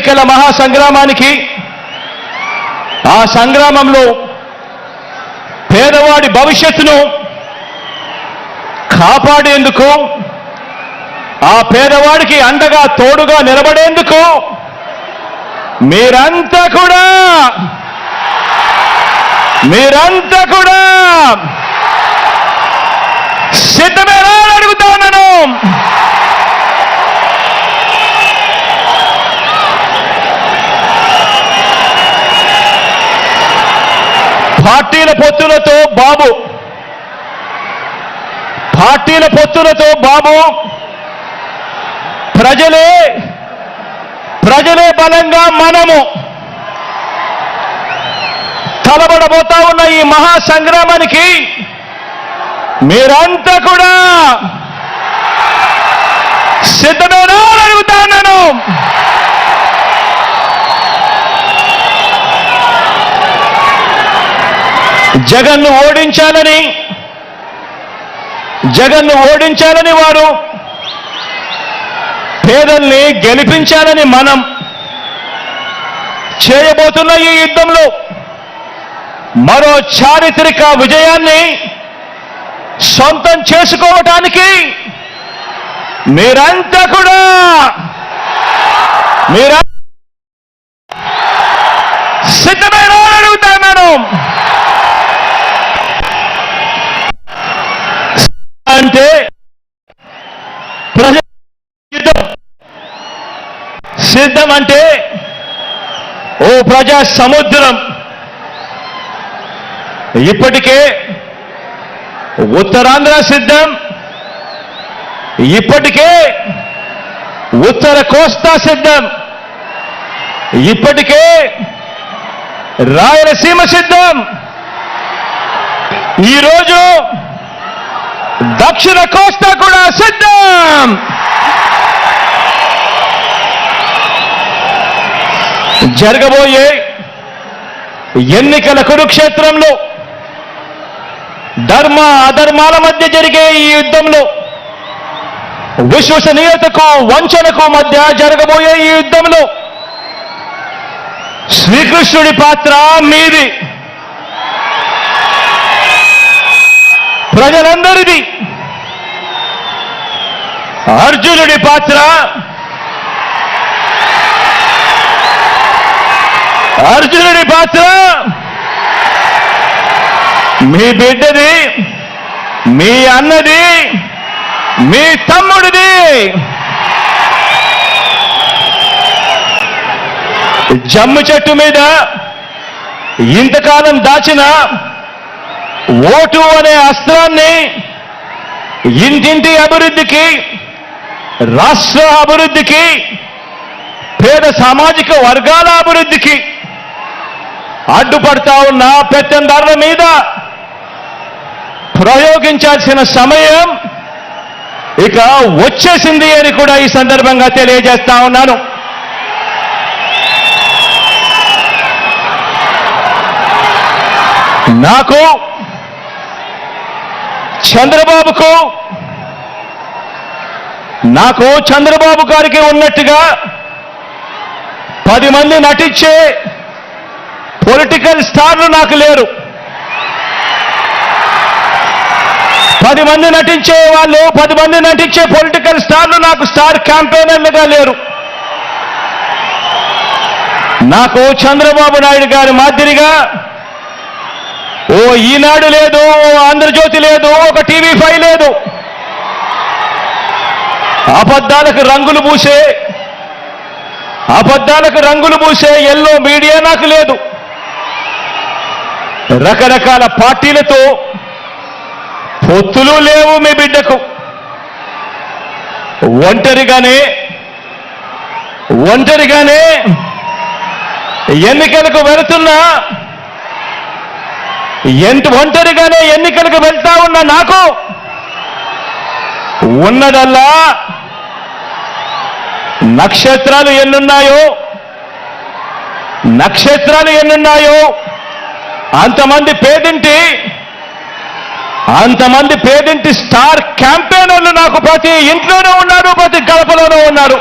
ఎన్నికల మహాసంగ్రామానికి ఆ సంగ్రామంలో పేదవాడి భవిష్యత్తును కాపాడేందుకు ఆ పేదవాడికి అండగా తోడుగా నిలబడేందుకు మీరంతా కూడా సిద్ధమేనా అని అడుగుతా ఉన్నాను. పార్టీల పొత్తులతో బాబు ప్రజలే బలంగా మనము తలబడబోతా ఉన్న ఈ మహాసంగ్రామానికి మీరంతా కూడా సిద్ధమేనా అని అడుగుతా ఉన్నాను. జగన్ను ఓడించాలని వారు, పేదల్ని గెలిపించాలని మనం చేయబోతున్న ఈ యుద్ధంలో మరో చారిత్రక విజయాన్ని సొంతం చేసుకోవటానికి మీరంతా కూడా సిద్ధమైన అడుగుతున్నాను. అంటే సిద్ధం అంటే ఓ ప్రజా సముద్రం. ఇప్పటికే ఉత్తరాంధ్ర సిద్ధం, ఇప్పటికే ఉత్తర కోస్తా సిద్ధం, ఇప్పటికే రాయలసీమ సిద్ధం, ఈరోజు దక్షిణ కోస్తా కూడా సిద్ధం. జరగబోయే ఎన్నికల కురుక్షేత్రంలో ధర్మ అధర్మాల మధ్య జరిగే ఈ యుద్ధంలో, విశ్వసనీయతకు వంచనకు మధ్య జరగబోయే ఈ యుద్ధంలో శ్రీకృష్ణుడి పాత్ర మీది, ప్రజలందరిది. అర్జునుడి పాత్ర మీ బిడ్డది, మీ అన్నది, మీ తమ్ముడిది. జమ్ము చెట్టు మీద ఇంతకాలం దాచిన ఓటు అనే అస్త్రాన్ని ఇంటింటి అభివృద్ధికి, రాష్ట్ర అభివృద్ధికి, పేద సామాజిక వర్గాల అభివృద్ధికి అడ్డుపడతా ఉన్న పెత్తందారుల మీద ప్రయోగించాల్సిన సమయం ఇక వచ్చేసింది అని కూడా ఈ సందర్భంగా తెలియజేస్తా ఉన్నాను. నాకు చంద్రబాబు గారికి ఉన్నట్టుగా 10 మంది నటించే పొలిటికల్ స్టార్లు నాకు లేరు. 10 మంది నటించే వాళ్ళు, 10 మంది నటించే పొలిటికల్ స్టార్లు నాకు స్టార్ క్యాంపెయినర్లుగా లేరు. నాకు చంద్రబాబు నాయుడు గారి మాదిరిగా ఓ ఈనాడు లేదు, ఓ ఆంధ్రజ్యోతి లేదు, ఒక TV5 లేదు. అబద్ధాలకు రంగులు పూసే ఎల్లో మీడియా నాకు లేదు. రకరకాల పార్టీలతో పొత్తులు లేవు మీ బిడ్డకు. ఒంటరిగానే ఎన్నికలకు వెళ్తా ఉన్న నాకు ఉన్నదల్లా నక్షత్రాలు ఎన్నున్నాయో అంతమంది పేదింటి స్టార్ క్యాంపెయినర్లు నాకు ప్రతి ఇంట్లోనూ ఉన్నారు, ప్రతి గడపలోనూ ఉన్నారు.